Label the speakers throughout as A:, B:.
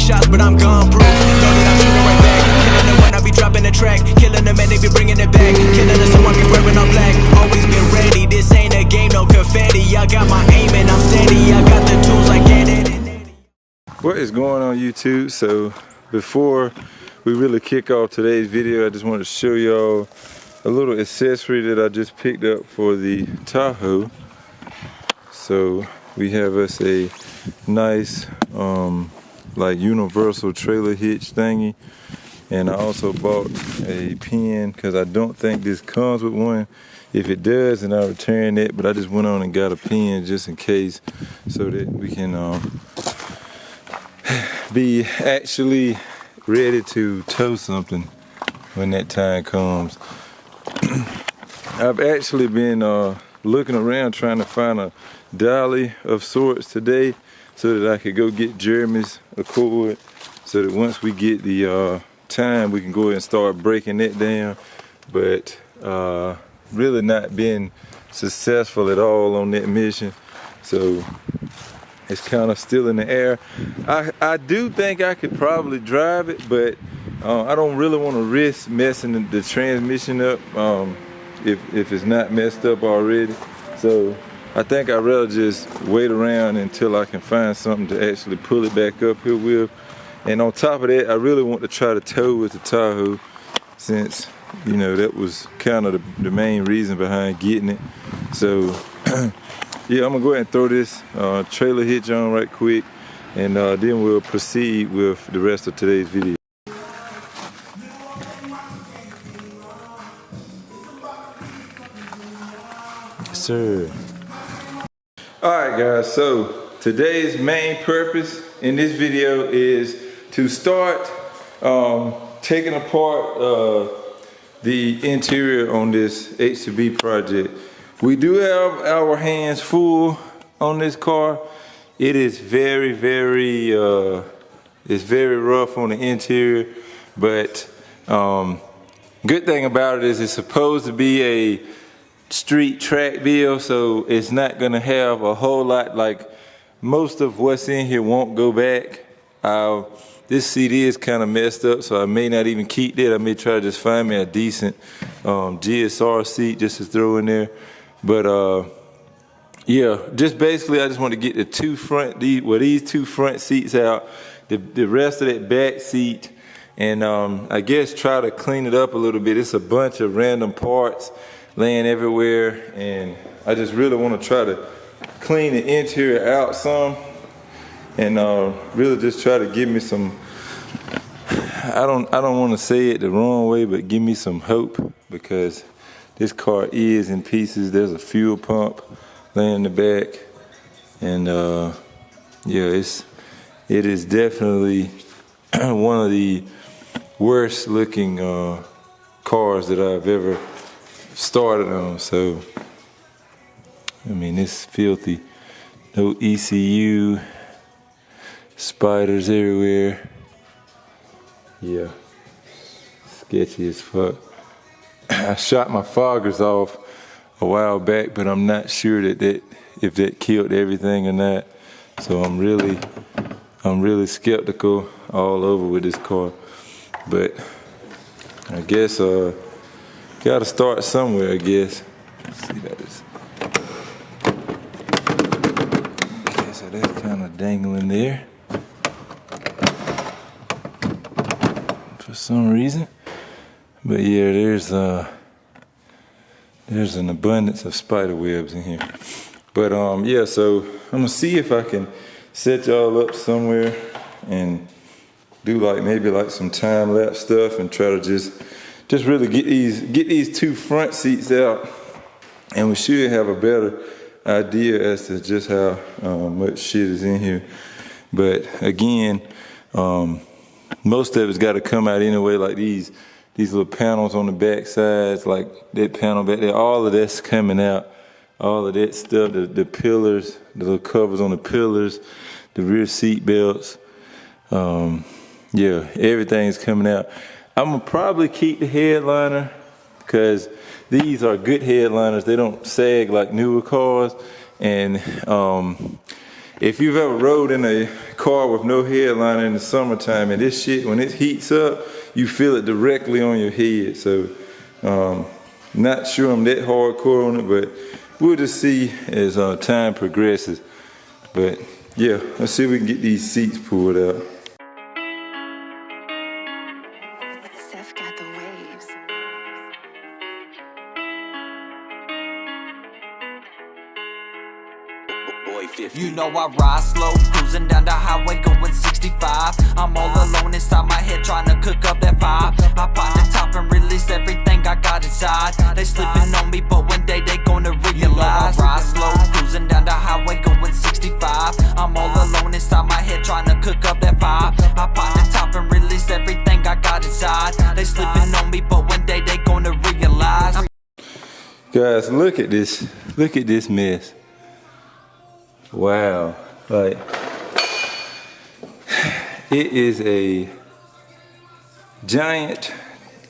A: shots, but I'm gun proof. Know that I'm shooting right back. Killing them when I be dropping the track. Killing them and they be bringing it back. Killing us so I be wearing all black. Always been ready, this ain't a game, no confetti. I got my aim and I'm steady. I got the tools like Eddie.
B: What is going on YouTube? So before we really kick off today's video, I just want to show y'all a little accessory that I just picked up for the Tahoe. So we have us a nice like universal trailer hitch thingy, and I also bought a pin because I don't think this comes with one. If it does, then I'll return it, but I just went on and got a pin just in case, so that we can be actually ready to tow something when that time comes. I've actually been looking around trying to find a dolly of sorts today so that I could go get Jeremy's Accord, so that once we get the time we can go ahead and start breaking it down. But really not been successful at all on that mission, so it's kind of still in the air. I do think I could probably drive it, but I don't really want to risk messing the transmission up if it's not messed up already. So I think I'd rather just wait around until I can find something to actually pull it back up here with. And on top of that, I really want to try to tow with the Tahoe, since, you know, that was kind of the main reason behind getting it. So yeah, I'm gonna go ahead and throw this trailer hitch on right quick, and then we'll proceed with the rest of today's video. Yes, sir. Alright guys, so today's main purpose in this video is to start taking apart the interior on this H2B project. We do have our hands full on this car. It is very rough on the interior, but good thing about it is it's supposed to be a street track build, so it's not gonna have a whole lot, like most of what's in here won't go back. This seat is kind of messed up, so I may not even keep that. I may try to just find me a decent GSR seat just to throw in there. But yeah, just basically I just want to get the these two front seats out, the rest of that back seat, and I guess try to clean it up a little bit. It's a bunch of random parts laying everywhere, and I just really want to try to clean the interior out some, and really just try to give me some, I don't want to say it the wrong way, but give me some hope, because this car is in pieces. There's a fuel pump laying in the back, and yeah, it is definitely one of the worst looking cars that I've ever started on. So I mean, it's filthy. No ECU, spiders everywhere. Yeah, sketchy as fuck. I shot my foggers off a while back, but I'm not sure if that killed everything or not. So I'm really skeptical all over with this car. But I guess gotta start somewhere, I guess. Let's see that is. Okay, so that's kind of dangling there for some reason. But yeah, there's an abundance of spider webs in here. But yeah, so I'm gonna see if I can set y'all up somewhere and do maybe some time lapse stuff, and try to just really get these two front seats out, and we should have a better idea as to just how much shit is in here. But again, most of it's got to come out anyway, like these little panels on the back sides, like that panel back there, all of that's coming out. All of that stuff, the pillars, the little covers on the pillars, the rear seat belts. Yeah, everything's coming out. I'm gonna probably keep the headliner, because these are good headliners. They don't sag like newer cars, and if you've ever rode in a car with no headliner in the summertime, and this shit, when it heats up, you feel it directly on your head. So, not sure I'm that hardcore on it, but we'll just see as time progresses. But yeah, let's see if we can get these seats pulled out.
C: Got the waves.
A: You know I ride slow, cruising down the highway going 65. I'm all alone inside my head trying to cook up that vibe. I pop the top and release everything I got inside. They slipping on me, but one day they gonna realize. You know I ride slow, cruising down the highway going 65. I'm all alone inside my head trying to cook up that vibe. I pop the top and release everything I got inside. They slipping on me, but one day they gonna realize.
B: Guys, look at this. Look at this mess. Wow, like, it is a giant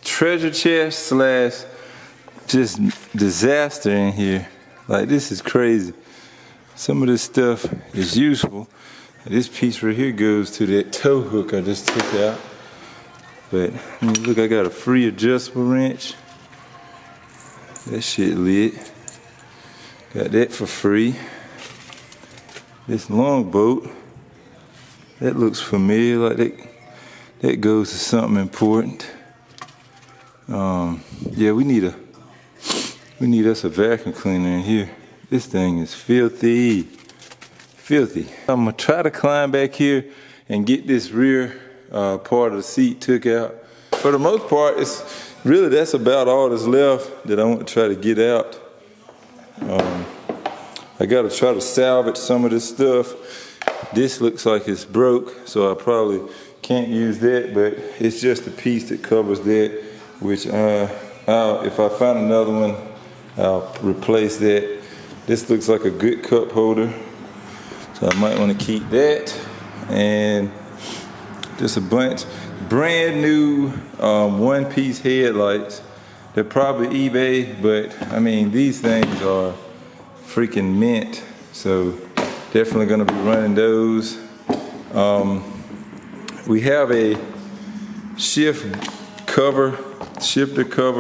B: treasure chest slash just disaster in here. Like, this is crazy. Some of this stuff is useful. This piece right here goes to that tow hook I just took out. But, I mean, look, I got a free adjustable wrench. That shit lit. Got that for free. This long boat, that looks familiar, like that goes to something important. Yeah, we need us a vacuum cleaner in here. This thing is filthy, filthy. I'm gonna try to climb back here and get this rear part of the seat took out. For the most part, that's about all that's left that I want to try to get out. I gotta try to salvage some of this stuff. This looks like it's broke, so I probably can't use that, but it's just a piece that covers that, which if I find another one, I'll replace that. This looks like a good cup holder, so I might want to keep that. And just a bunch brand new one-piece headlights. They're probably eBay, but I mean, these things are freaking mint, so definitely gonna be running those. We have a shifter cover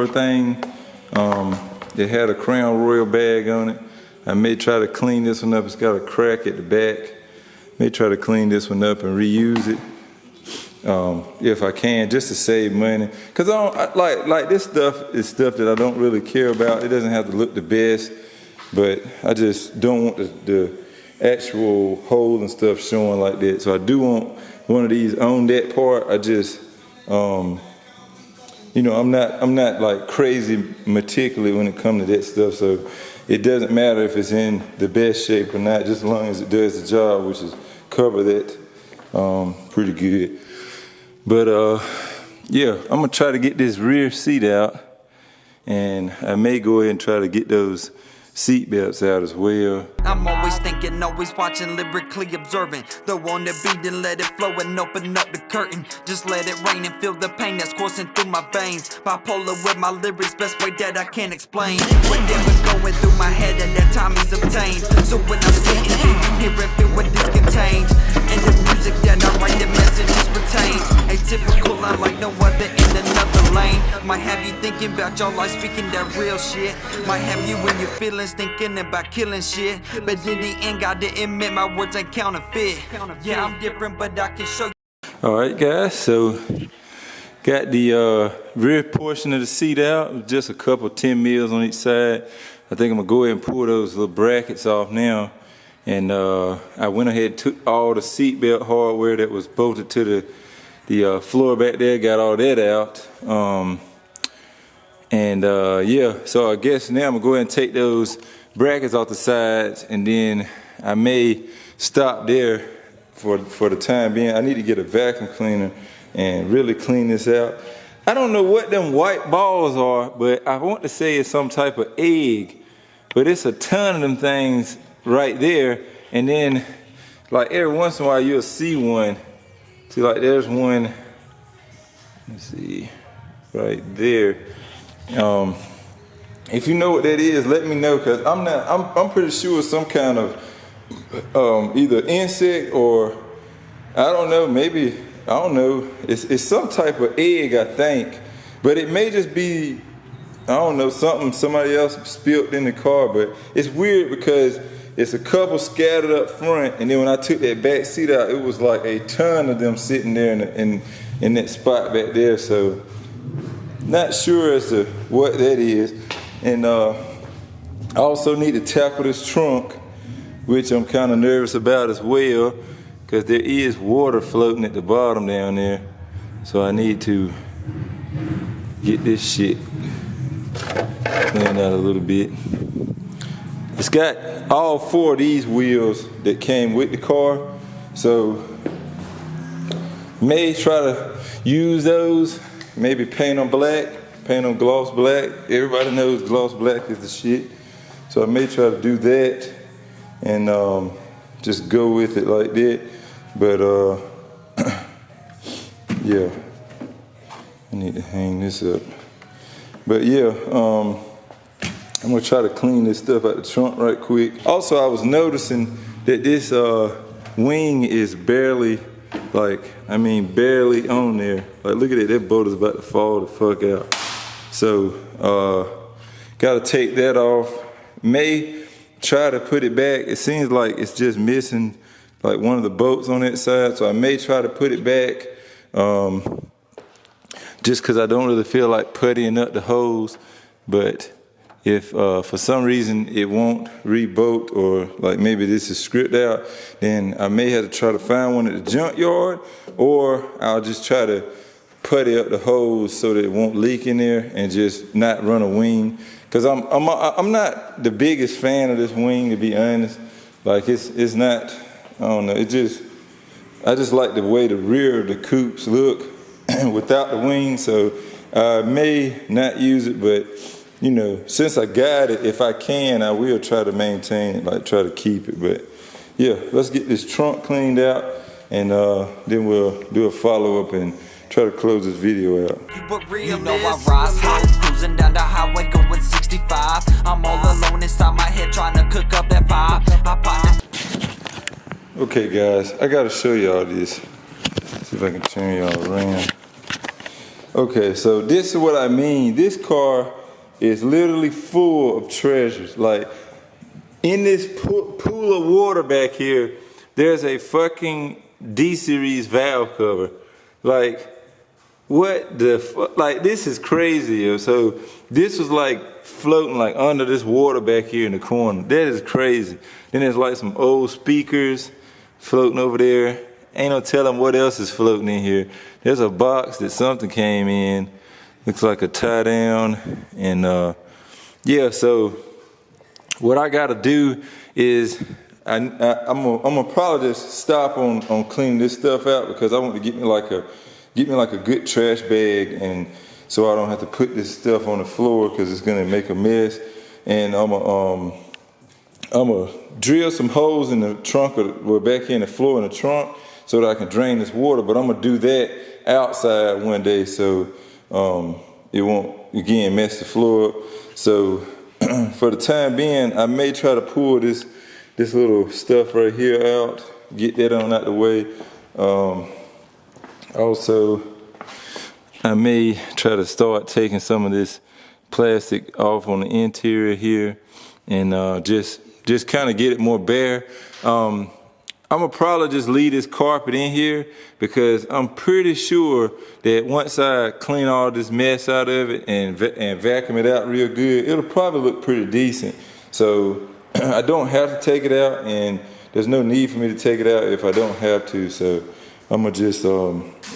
B: thing that had a Crown Royal bag on it. I may try to clean this one up. It's got a crack at the back. May try to clean this one up and reuse it if I can, just to save money. Cause like this stuff is stuff that I don't really care about. It doesn't have to look the best, but I just don't want the actual hole and stuff showing like that. So I do want one of these on that part. I just, you know, I'm not like crazy meticulous when it comes to that stuff. So it doesn't matter if it's in the best shape or not, just as long as it does the job, which is cover that pretty good. But yeah, I'm gonna try to get this rear seat out, and I may go ahead and try to get those seat belts out as well.
A: I'm always thinking, always watching, lyrically observing. Throw on the beat and let it flow and open up the curtain. Just let it rain and feel the pain that's coursing through my veins. Bipolar with my lyrics, best way that I can't explain. Whatever going through my head and that time is obtained. So when I'm spitting, you hear and feel what this contains. And the music that I write, the message is retained. Atypical, I'm like no other in another lane. Might have you thinking about your life, speaking that real shit. Might have you in your feelings thinking about killing shit. But in the end, gotta admit my words ain't counterfeit. Yeah, I'm different, but I can show you.
B: Alright guys, so got the rear portion of the seat out, just a couple 10 mils on each side. I think I'm gonna go ahead and pull those little brackets off now. And I went ahead and took all the seatbelt hardware that was bolted to the floor back there, got all that out. Yeah, so I guess now I'm gonna go ahead and take those brackets off the sides, and then I may stop there for the time being. I need to get a vacuum cleaner and really clean this out. I don't know what them white balls are, but I want to say it's some type of egg, but it's a ton of them things right there. And then like every once in a while you'll see one. See, like there's one, let's see, right there. If you know what that is, let me know, because I'm pretty sure it's some kind of either insect or I don't know, maybe, I don't know. It's some type of egg, I think. But it may just be, I don't know, something somebody else spilled in the car. But it's weird because it's a couple scattered up front, and then when I took that back seat out, it was like a ton of them sitting there in that spot back there. So not sure as to what that is. And I also need to tackle this trunk, which I'm kind of nervous about as well, because there is water floating at the bottom down there. So I need to get this shit cleaned out a little bit. It's got all 4 of these wheels that came with the car, so may try to use those, maybe paint them black, paint them gloss black. Everybody knows gloss black is the shit, so I may try to do that and just go with it like that. But yeah, I need to hang this up. But yeah, I'm gonna try to clean this stuff out the trunk right quick. Also, I was noticing that this wing is barely, barely on there. Like, look at it, that boat is about to fall the fuck out. So, gotta take that off. May try to put it back. It seems like it's just missing like one of the bolts on that side, so I may try to put it back. Just cause I don't really feel like puttying up the hose, but if for some reason it won't re-bolt, or like maybe this is stripped out, then I may have to try to find one at the junkyard, or I'll just try to putty up the hose so that it won't leak in there and just not run a wing. Cause I'm not the biggest fan of this wing, to be honest. Like it's not, I don't know, I just like the way the rear of the coupes look without the wing, so I may not use it, but you know, since I got it, if I can, I will try to maintain it, like try to keep it. But yeah, let's get this trunk cleaned out, and then we'll do a follow-up and try to close this video out.
D: You know I ride slow, cruising down the highway going 65. I'm all alone inside my head trying to cook up that vibe.
B: Okay guys, I gotta show y'all this. See if I can turn y'all around. Okay, so this is what I mean. This car is literally full of treasures. Like, in this pool of water back here, there's a fucking D-series valve cover. Like, what the fuck? Like, this is crazy, yo. So this was like floating like under this water back here in the corner. That is crazy. Then there's like some old speakers floating over there. Ain't no telling what else is floating in here. There's a box that something came in. Looks like a tie down. And yeah, so what I gotta do is I'm gonna probably just stop on cleaning this stuff out, because I want to get me like a good trash bag, and so I don't have to put this stuff on the floor because it's gonna make a mess. And I'm gonna drill some holes in the trunk, or back here in the floor in the trunk, so that I can drain this water. But I'm gonna do that outside one day, so it won't again mess the floor up. So for the time being, I may try to pull this little stuff right here out, get that on out the way. Also, I may try to start taking some of this plastic off on the interior here, and just kind of get it more bare. I'm gonna probably just leave this carpet in here, because I'm pretty sure that once I clean all this mess out of it and vacuum it out real good, it'll probably look pretty decent. So I don't have to take it out, and there's no need for me to take it out if I don't have to. So I'm gonna just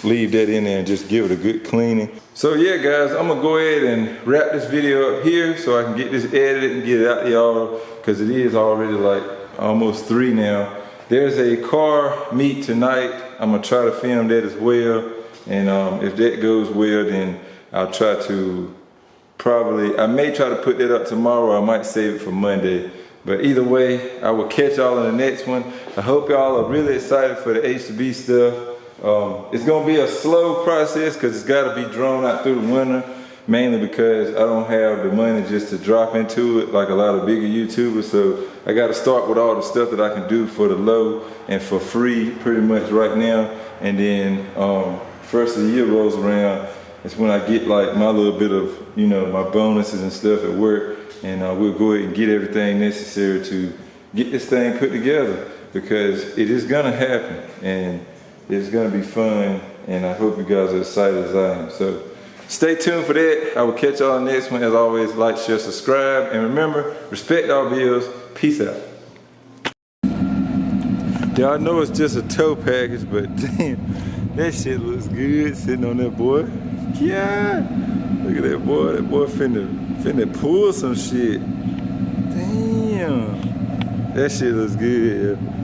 B: leave that in there and just give it a good cleaning. So yeah guys, I'm gonna go ahead and wrap this video up here so I can get this edited and get it out to y'all, because it is already like almost 3 now. There's a car meet tonight. I'm gonna try to film that as well. And if that goes well, then I'll try to I may try to put that up tomorrow. I might save it for Monday. But either way, I will catch y'all in the next one. I hope y'all are really excited for the H2B stuff. It's gonna be a slow process, because it's gotta be drawn out through the winter. mainly because I don't have the money just to drop into it like a lot of bigger YouTubers. So I got to start with all the stuff that I can do for the low and for free pretty much right now. And then first of the year rolls around, it's when I get like my little bit of, you know, my bonuses and stuff at work, and we'll go ahead and get everything necessary to get this thing put together, because it is gonna happen and it's gonna be fun, and I hope you guys are excited as I am. So stay tuned for that. I will catch y'all next one. As always, like, share, subscribe, and remember, respect our bills. Peace out. Y'all know it's just a tow package, but damn, that shit looks good sitting on that boy. Yeah, look at that boy. That boy finna pull some shit. Damn, that shit looks good. Yeah.